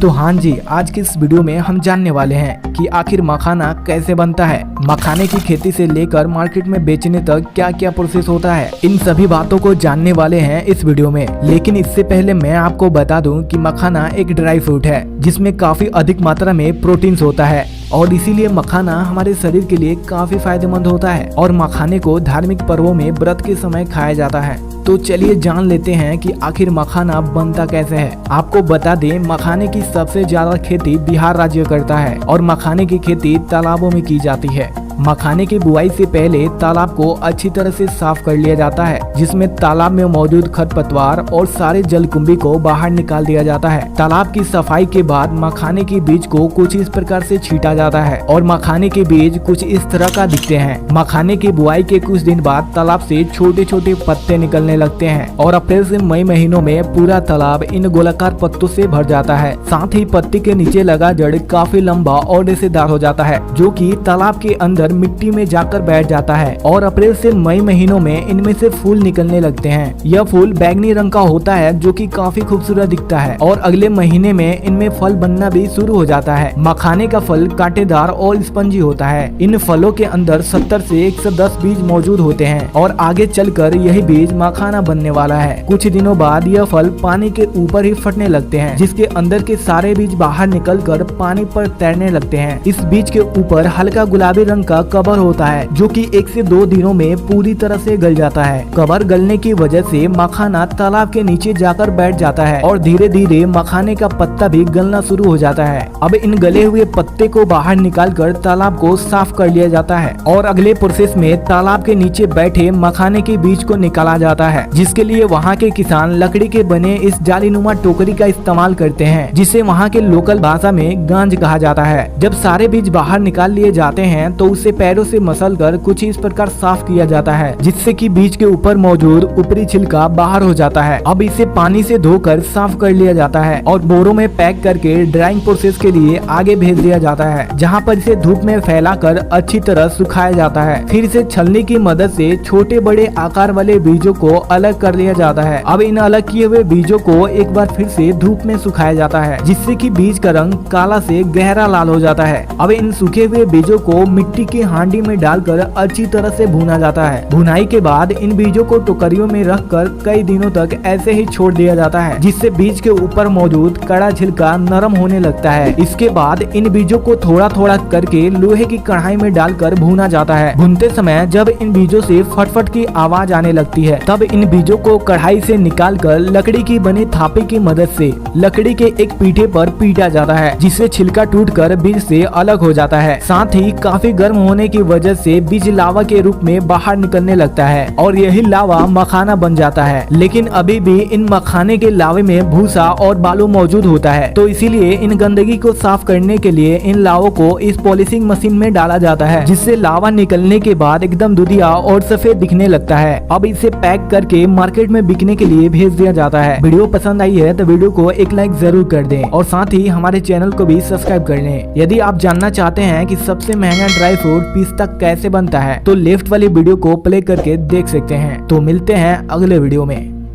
तो हाँ जी, आज की इस वीडियो में हम जानने वाले हैं कि आखिर मखाना कैसे बनता है। मखाने की खेती से लेकर मार्केट में बेचने तक क्या क्या प्रोसेस होता है, इन सभी बातों को जानने वाले हैं इस वीडियो में। लेकिन इससे पहले मैं आपको बता दूं कि मखाना एक ड्राई फ्रूट है जिसमें काफी अधिक मात्रा में प्रोटीन्स होता है और इसीलिए मखाना हमारे शरीर के लिए काफी फायदेमंद होता है और मखाने को धार्मिक पर्वों में व्रत के समय खाया जाता है। तो चलिए जान लेते हैं कि आखिर मखाना बनता कैसे है। आपको बता दें, मखाने की सबसे ज्यादा खेती बिहार राज्य करता है और मखाने की खेती तालाबों में की जाती है। मखाने की बुआई से पहले तालाब को अच्छी तरह से साफ कर लिया जाता है, जिसमें तालाब में मौजूद खरपतवार और सारे जलकुंभी को बाहर निकाल दिया जाता है। तालाब की सफाई के बाद मखाने के बीज को कुछ इस प्रकार से छींटा जाता है और मखाने के बीज कुछ इस तरह का दिखते हैं। मखाने की बुआई के कुछ दिन बाद तालाब से छोटे छोटे पत्ते निकलने लगते हैं और अप्रैल से मई महीनों में पूरा तालाब इन गोलाकार पत्तों से भर जाता है। साथ ही पत्ती के नीचे लगा जड़ काफी लंबा और रेशेदार हो जाता है, जो कि तालाब के अंदर मिट्टी में जाकर बैठ जाता है और अप्रैल से मई महीनों में इनमें से फूल निकलने लगते हैं। यह फूल बैंगनी रंग का होता है, जो कि काफी खूबसूरत दिखता है और अगले महीने में इनमें फल बनना भी शुरू हो जाता है। मखाने का फल कांटेदार और स्पंजी होता है। इन फलों के अंदर 70 से 110 बीज मौजूद होते हैं और आगे चलकर यही बीज मखाना बनने वाला है। कुछ दिनों बाद यह फल पानी के ऊपर ही फटने लगते हैं, जिसके अंदर के सारे बीज बाहर निकलकर पानी पर तैरने लगते हैं। इस बीज के ऊपर हल्का गुलाबी रंग का कवर होता है, जो कि 1 से 2 दिनों में पूरी तरह से गल जाता है। कवर गलने की वजह से मखाना तालाब के नीचे जाकर बैठ जाता है और धीरे धीरे मखाने का पत्ता भी गलना शुरू हो जाता है। अब इन गले हुए पत्ते को बाहर निकालकर तालाब को साफ कर लिया जाता है और अगले प्रोसेस में तालाब के नीचे बैठे मखाने के बीज को निकाला जाता है, जिसके लिए वहाँ के किसान लकड़ी के बने इस जालीनुमा टोकरी का इस्तेमाल करते हैं, जिसे वहाँ के लोकल भाषा में गांज कहा जाता है। जब सारे बीज बाहर निकाल लिए जाते हैं तो उसे पैरों से मसलकर कुछ इस प्रकार साफ किया जाता है, जिससे कि बीज के ऊपर मौजूद ऊपरी छिलका बाहर हो जाता है। अब इसे पानी से धोकर साफ कर लिया जाता है और बोरों में पैक करके ड्राइंग प्रोसेस के लिए आगे भेज दिया जाता है, जहाँ पर इसे धूप में फैलाकर अच्छी तरह सुखाया जाता है। फिर इसे छलनी की मदद से छोटे बड़े आकार वाले बीजों को अलग कर लिया जाता है। अब इन अलग किए हुए बीजों को एक बार फिर से धूप में सुखाया जाता है, जिससे कि बीज का रंग काला से गहरा लाल हो जाता है। अब इन सूखे हुए बीजों को मिट्टी की हांडी में डालकर अच्छी तरह से भुना जाता है। भुनाई के बाद इन बीजों को टोकरियों में रखकर कई दिनों तक ऐसे ही छोड़ दिया जाता है, जिससे बीज के ऊपर मौजूद कड़ा छिलका नरम होने लगता है। इसके बाद इन बीजों को थोड़ा थोड़ा करके लोहे की कढ़ाई में डालकर भुना जाता है। भुनते समय जब इन बीजों से फटफट की आवाज आने लगती है, तब इन बीजों को कढ़ाई से निकालकर लकड़ी की बनी थापी की मदद से लकड़ी के एक पीठे पर पीटा जाता है, जिससे छिलका टूटकर बीज से अलग हो जाता है। साथ ही काफी गर्म होने की वजह से बीज लावा के रूप में बाहर निकलने लगता है और यही लावा मखाना बन जाता है। लेकिन अभी भी इन मखाने के लावे में भूसा और बालू मौजूद होता है, तो इसीलिए इन गंदगी को साफ करने के लिए इन लावों को इस पॉलिशिंग मशीन में डाला जाता है, जिससे लावा निकलने के बाद एकदम दुधिया और सफेद दिखने लगता है। अब इसे पैक करके मार्केट में बिकने के लिए भेज दिया जाता है। वीडियो पसंद आई है तो वीडियो को एक लाइक जरूर कर दें और साथ ही हमारे चैनल को भी सब्सक्राइब कर लें। यदि आप जानना चाहते हैं कि सबसे महंगा ड्राई फ्रूट पिस्ता कैसे बनता है, तो लेफ्ट वाली वीडियो को प्ले करके देख सकते हैं। तो मिलते हैं अगले वीडियो में।